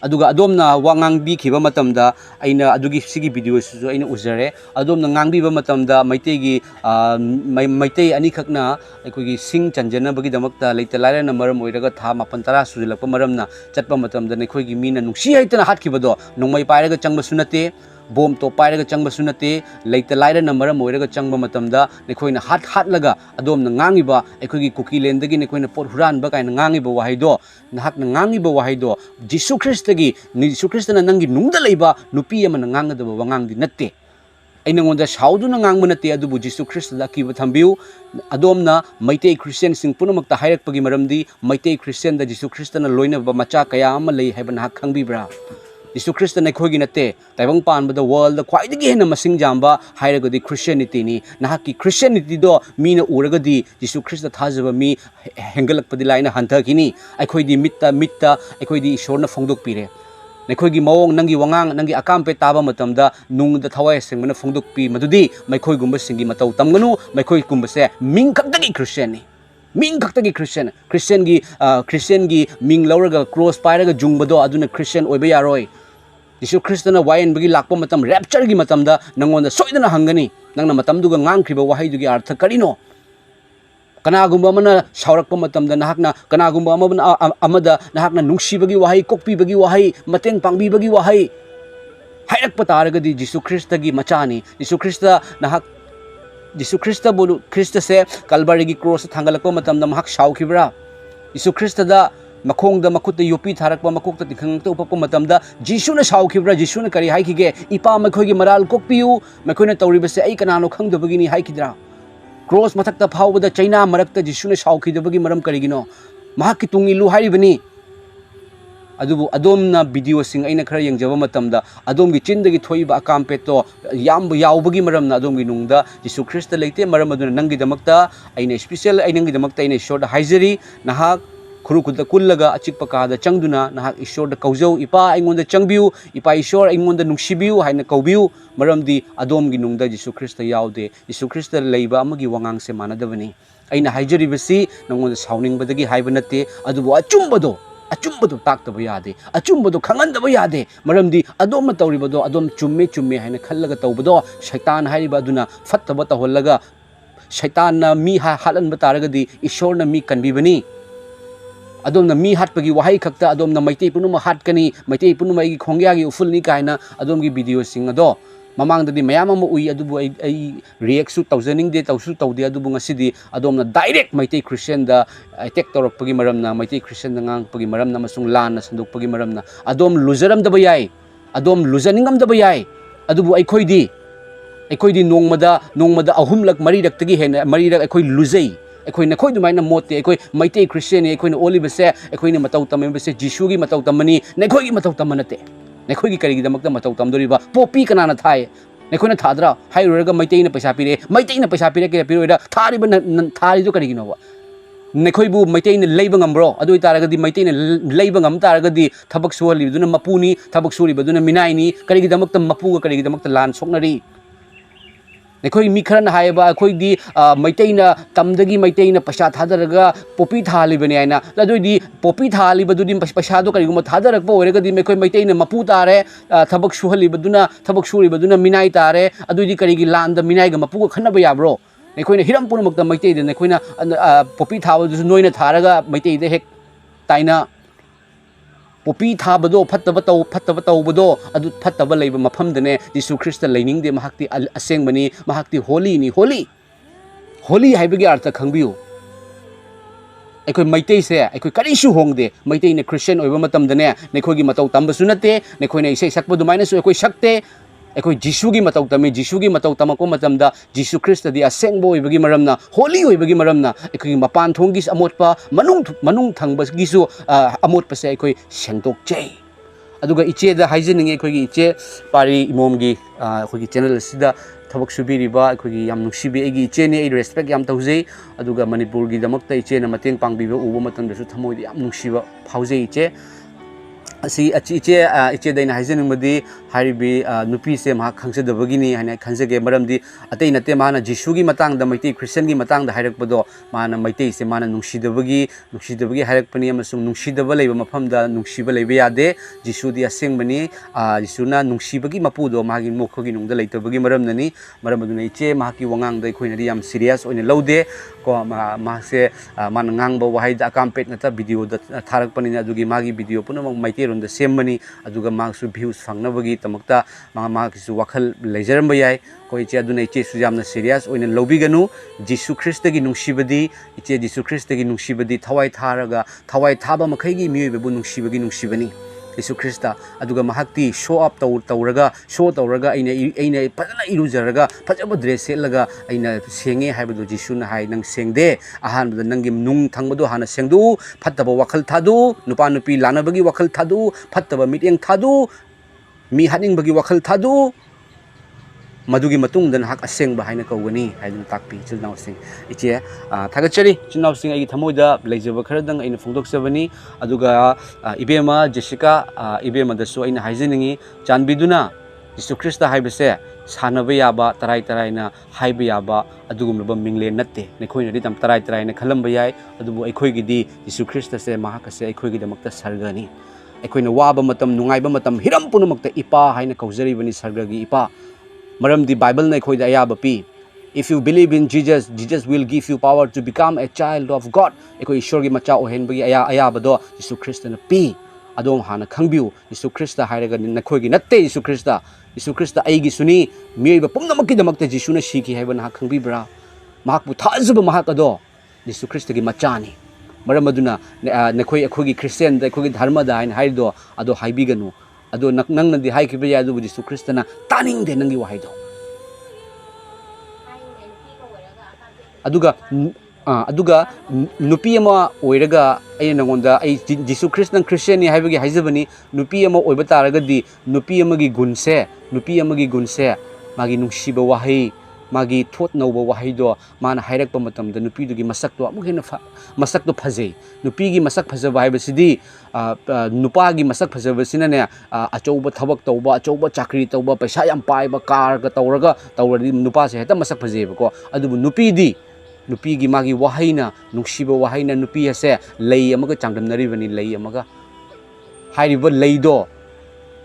अदुगा अदोमना वा ngangbikhiba matamda aina adugi sigi video su aina uzare adomna ngangbibा matamda maitegi maitei ani khakna aikogi sing chanjana bagi damakta leita lairana maram oiraga tha 9-10 sujilakpa maramna chatpa matamda nekhoigi mina nungsi haitana hatkibado nongmai pairaga changba sunate bom to pairaga changba sunate leita lairana maram oiraga changba matamda nekhoina hatlaga adomna ngangiba aikogi kukilendagi nekhoina pot huranba kaina ngangiba wahaido nahakna ngangiba wahaido Jesu Christagi Jesu Christana nangi nungda leiba nupi amana ngangadaba wangangdi natte aingonda sauduna ngangba natte adubu Jesu Christa kiba thambiu adomna Meitei Christian sing punamakta hairakpagi maramdi Meitei Christian da Jesu Christana loina ba macha kaya ama lei haiba nahak khangbibra Jesu Christa nekhoigi natte taibang panbada world khwaidagi hena masing jamba hairagadi Christianity ni nahaki Christianity do mina uragadi Jesu Christa thajaba mi hengalakpadi laina hanthakini aikhoidi mitta aikhoidi ishorna phongdok pire nekhoigi mawong nangi wangang nangi akampe taba matamda nungda thawai sengmana phongdok pi madudi maikhoi gumba singi matau tamganu maikhoi gumba se ming khaktagi Christian ni ming khaktagi Christian gi ming lauraga cross pairaga jungbado aduna Christian oiba yaroi Jesu Christana wayan bagi lakpa matam rapture gi matamda nangonda soidana hangani nangna matamduga ngangkriba wahaidugi artha karino kanagumba mana saurakpa matamda nahakna kanagumba amada nahakna nungsibagi wahai kokpibagi wahai mateng pangbibagi wahai hairakpa taragadi Jesu Christagi machani Jesu Christa bolu Christa se kalbarigi cross thangalakpa matamda mahak saukibra Jesu Christa da makongda makutta yopi tharakpa makokta tikhangta upapa matamda Jisuna saukibra Jisuna kari haikige ipa makhoigi maral kokpiu makhoina tawribase ai kanano khangdabagini haikidra cross mathakta phawbada China marakta Jisuna saukidabagi maram karigino mahakki tungilu hairibani adubu adomna video sing aina khara yengjaba matamda adomgi chindagi thoiba akampeto yambu yaubagi maramna adomgi nungda Jesu Christa leite maram aduna nangi damakta aina special ainangi damakta aina short haizari nahak khurukhuda kullaga achikpa kada changduna nahak ishor da kaujau ipa eingonda changbiu ipa ishor eingonda nungsibiu haina kaubiu maramdi adomgi nungda Jesu Christa yaude Jesu Christa leiba amagi wangang se manadabani aina haijari nangonda sauningbadagi haiba natte adubu achumbado taktaba yade achumbado khangandaba yade maramdi adom tawribado adom chumme haina khallaga tawbado shaitan hairiba aduna fattaba tahollaga shaitan na mi halan bataragadi ishorna mi kanbibani adom na mi hatpagi wahai khakta adom na Meitei punuma hatkani Meitei punuma igi khongyagi ufulni kaina adom gi video sing ado mamangdadi mayam ama ui adubu ai react su tauzaning de tausu taude adubu ngasidi adom na direct Meitei Christian da attack torokpagi maramna Meitei Christian da ngangpagi maramna masung lan na sandukpagi maramna adom luzaram da bayai adom lujaningam da bayai adubu aikhoidi nongmada ahumlak marirak tagi hena marirak aikoi luzai aikoi nakhoi dumaina motte aikoi Meitei Christian ni aikoi na olibase aikoi na matau tamembase Jesu gi matau tamani nakhoi gi matau tamanate nakhoi gi karigi damakta matau tamdoriba popi kanana thai nakhoi na thadra hairuraga Meitei na paisa pire ke piroida thariba thari jo karigi nowa nakhoi bu Meitei na leiba ngambro adoi taragadi Meitei na leiba ngam taragadi thabak suhali duna mapuni thabak suri baduna minai ni karigi damakta mapu ga karigi damakta lan soknari nekoi mi khara na haiba khoi di Meitei na tamdagi Meitei na pasha thadaraga popi thali bani aina ladoi di popi thali badudi pasha do kariguma thadarak pa orega di mekoi Meitei na mapu tare thabak suhali baduna thabak suri baduna minai tare adoi di karigi landa minai ga mapu ga khana ba yabro nekoi na hiram puna makta Meitei de nekoi na popi thawa du noina tharaga Meitei de hek taina popi thabado phattaba tawbado adu phattaba leiba mafamdane Jesu Christa leiningde mahakti aseng bani mahakti holy ni holy haibage artha khangbiu aikoi Meitei se aikoi karisu hongde Meitei ne Christian oiba matamdane nekhoi gi matau tambasu nate nekhoi ne isai sakpa dumaina su aikoi sakte aikoi Jesu gi matau tami Jesu gi matau tamako matamda Jesu Christa di aseng bo oibagi maramna holy oibagi maramna aikoi mapan thongi amotpa manung thangba gi su amotpa se aikoi sengtok chei aduga iche da haijeninge aikoi gi iche pari imom gi aikoi gi channel sida thabak subiriba aikoi yam nungsibi egi iche ne respect yam taujei aduga Manipur gi damakta iche na mateng pangbiba uba matam dasu thamoi yam nungsiba phaujei iche asi iche daina haijening madi haribi nupi se ma khangsedabagini hana khanjege maramdi atei nate mana Jesu gi matangda Meitei Christian gi matangda hairakpado mana Meitei se mana nungsidabagi hairakpani amasung nungsidaba leiba mafamda nungsiba leiba yade Jesu di aseng bani Jesu na nungsibagi mapudo magi mokhogi nungda leitabagi maramnani maramaduna iche mahaki wangang da khoina yam serious oine laude ko ma se man ngang ba wahai da campaign nata video da tharakpani na dugi magi video puno Meitei ron da semmani aduga magsu views fangnabagi tamakta ma kisu wakhal leijaramba yai ko iche aduna iche su yamna serious oine lobiganu Jesu Christa gi nungsibadi iche Jesu Christa gi nungsibadi thawai thaba makhai gi miyoibe bu nungsibani Jesu Christa aduga mahakti show up tawraga eina fajana irujaraga fajaba dress selaga eina senge haibado Jesu na hai nang sengde ahan bada nangi nung thangbado hana sengdu phattaba wakhal thadu nupa nupi lanabagi wakhal thadu phattaba miteng thadu mi haning bagi wakhal thadu madugi matung dan hak aseng ba haina kawgani haidun takpi chilnaw sing iche thagachari chilnaw sing ai thamoida leijaba kharadang aina phongdoksabani aduga ibema Jessica ibema dasu aina haijeningi chanbiduna Jesu Christa haibase sanaba yaba tarai na haiba yaba adugumba mingle natte nekhoina ri tam tarai na khalamba yai adubu aikoi gidi Jesu Christa se mahakase aikoi gi damakta sargani aikoina waba matam nungaiba matam hiram punamakta ipa haina kaujari bani sargagi ipa maramdi Bible na khoida ayaba pi if you believe in Jesus will give you power to become a child of God ekoi ishwar gi macha ohen bagi ayaba do Jesu Christa na pi adom hana khangbiu Jesu Christa hairaga na khoi gi natte Jesu Christa Eige suni miiba pumnamakki damakta Jesu na shiki haiba na khangbi bra mahakpu thazuba mahak ado Jesu Christa gi machani maramaduna nakhoi akhoi gi Christian da akhoi gi dharma da haido ado haibiganu ado nang nandi hai kiba ya du Jesu Christa na taning de nangi wahai do aduga nupi ama oiraga ai nangonda ai Jesu Christa Christian ni haibagi haijabani nupi ama oiba taragadi nupi amagi gunse magi nungsiba wahai magi thot nauba wahai do mana hairakpa matamda nupi dugi masakto amuhena masakto phajei nupi gi masak phajaba haibasidi nupa gi masak phajaba sinane achouba thabak tauba achouba chakri tauba paisa yam paiba car ga tawradi nupa se heta masak phajeba ko adubu nupi gi magi wahaina nungsiba wahaina nupi ase lei amaga changdamnari bani lei amaga hairiba leido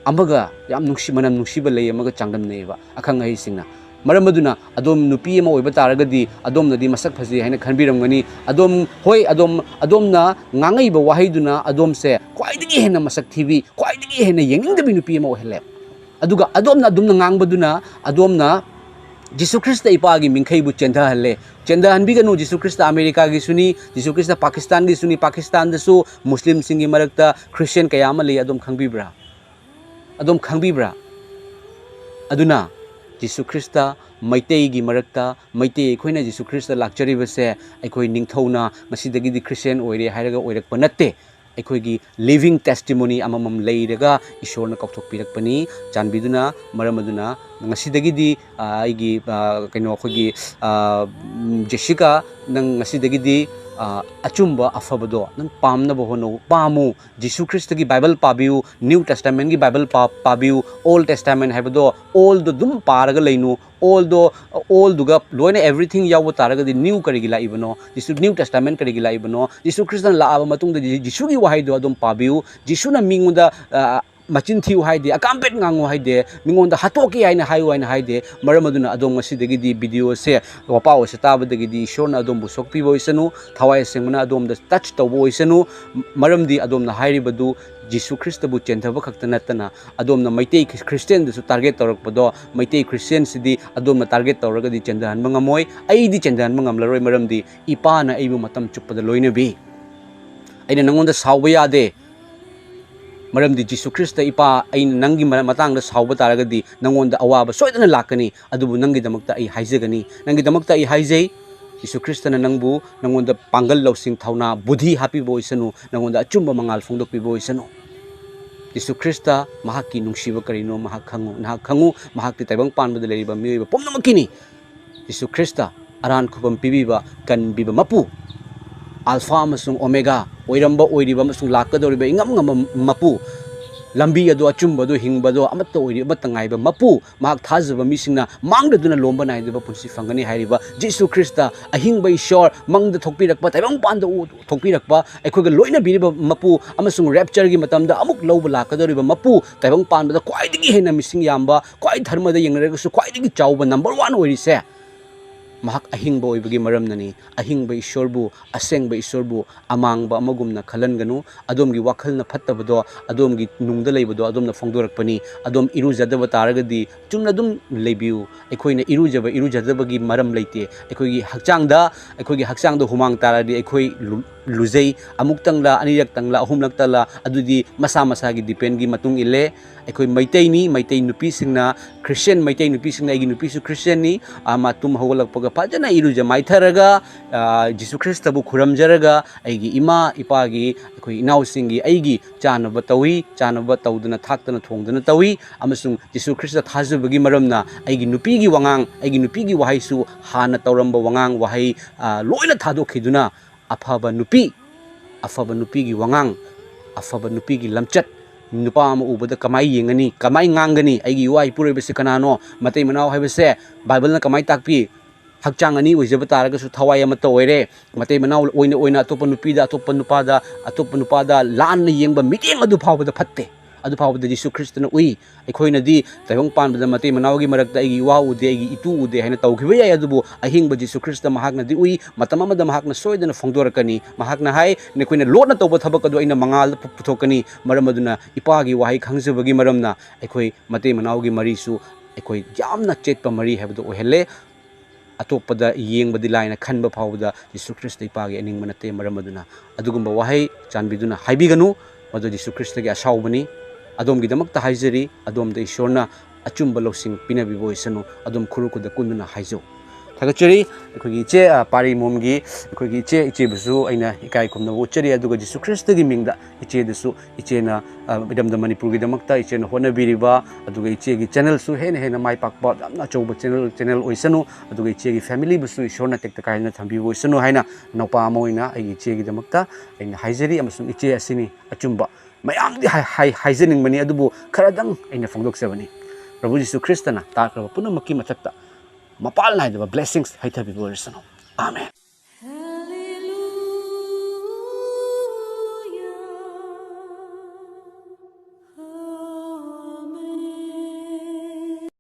amaga yam manam nungsiba lei amaga changdamneiba akhang ai singna maramaduna adom nupi ama oiba taragadi adomnadi masak phaji haina khanbiramgani adomna ngangaiba wahaiduna adom se khwaidigi hena masak thibi khwaidigi hena yengingdabi nupi ama ohele aduga adomna ngangbaduna adomna Jesu Christa ipagi mingkhaibu chendahanbiganu Jesu Christa America gi suni Jesu Christa Pakistan gi suni Pakistan dasu Muslim singi marakta Christian kayama le adom khangbibra aduna Jesu Christa Meitei gi marakta Meitei khoina Jesu Christa lakchari base aikoi ningthauna masidagi di Christian oire hairaga oirakpa natte aikoi gi living testimony amamam leiraga ishorna kauthok pirakpani chanbiduna maramaduna ngasidagi di aigi kaino khogi Jessica nang ngasidagi di achumba afabado nang pamna bohono pamu Jesu Christa gi Bible pabiu New Testament gi Bible pabiu Old Testament habado all the dum paraga leinu all duga loina everything yawa taraga di new karigila ibano Jesu New Testament karigila ibano Jesu Christa la aba matung da Jesu gi wahai do adom pabiu Jesu na mingunda machin thiu haide akampet ngango haide mingonda hatoki haina haide maram aduna adom masidagi di video se wapao se tabadagi di shorna adom bu sokpi boisanu thawai sengmana adom da touch tawbo boisanu maram di adom na hairi badu Jesu Christa bu chenthaba khakta natana adom na Meitei Christian du target tawrak pado Meitei Christian sidi adom na target tawraga di chendahan mangamoi ai di chendahan mangamlaroi maram di ipa na aibu matam chuppada loina bi aina nangonda sawba yade maram di Jesu Christa ipa aina nangi matangda sawba taragadi nangonda awaba soidana lakani adubu nangi damakta ai haijagani nangi damakta ai haijai Jesu Christa na nangbu nangonda panggal lausing thauna budhi happy boisanu nangonda achumba mangal phongdok pi boisanu Jesu Christa mahaki nungsiba karino nahakhangu mahakti taibang panbada leriba miyoiba pomnamakini Jesu Christa aran khubam pibiba kan biba mapu alpha amasung omega oiramba oiriba amasung lakadoriba ingam mapu lambi ado achumba do hingba do amatta oiriba tangaiba mapu mahak thajaba misingna mangda duna lomba naidaba punsi fangani hairiba Jesu Christa ahingba ishor mangda thokpirakpa taibang panda thokpirakpa aikhoga loina biriba mapu amasung rapture gi matamda amuk loba lakadoriba mapu taibang panda kwaidigi hena mising yamba kwai dharma da yengragasu kwaidigi chauba number 1 oirise mahak ahingba oibagi maramnani ahingba ishorbu asengba ishorbu amangba amagumna khalanganu adomgi wakhalna phattabado adomgi nungda leibado adomna phongdorakpani adom irujadaba taragadi chumna dum leibiu aikhoina irujadabagi maram leite aikhoigi hakchangda humang taradi aikoi luzei amuktangla anirak tangla ahumlak tala adudi masa gi depend gi matung ile aikoi Meitei nupi singna Christian Meitei nupi singna igi nupi su Christian ni ama tum hogolak paga pajana iruja maitharaga Jesu Christa bu khuramjaraga aigi ima ipagi aikoi inau singi aigi chanaba tawi chanaba tawduna thaktana thongduna tawi amasung Jesu Christa thajubagi maramna aigi nupi gi wangang aigi nupi gi wahaisu hana tawramba wangang wahai loina thadokhiduna afaba nupi gi wangang afaba nupi gi lamchat nupa ama ubada kamai yengani kamai ngangani aigi wai purebese kanano matei manau haibase bible na kamai takpi hakchang ani oijaba taragasu thawai ama to oire matei manau oina atopa nupida atopa nupada lan yengba miteng adu phawbada phatte adu phawbada Jesu Christa na ui aikhoina di taibang panbada matei manau gi marakta aigi wa ude aigi itu ude haina tawkhiba yai adubu ahingba Jesu Christa mahakna di ui matam amada mahakna soidana phongdorakani mahakna hai nekoina lotna tawba thabak adu aina mangal puthokani maram aduna ipagi wahai khangjabagi maramna aikoi matei manau gi marisu aikoi yamna chetpa mari habadu ohelle atopada yengbadi laina khanba phawda Jesu Christa ipagi aning manate maram aduna adugumba wahai chanbiduna haibiganu madu Jesu Christa gi asawbani adom gi damakta haijari adom da ishorna achumba losing pinabi boisanu adom khurukuda kunduna haijo thagachari akogi iche pari momgi akogi iche busu aina ikai khumna uchari aduga Jesu Christa gi mingda iche desu iche na idamda manipur gi damakta iche na hona biriba aduga iche gi channel su hena mai pakpa damna chauba channel oisanu aduga iche gi family busu ishorna tekta kaina thambi boisanu haina nopa amoina ai iche gi damakta aina haijari amasung iche asini achumba mayamdi haizening mani adubu kharadang aina phongdoksabani Prabhu Jesu Christa na takraba punamaki mathakta mapal naidaba blessings haithabi borisano amen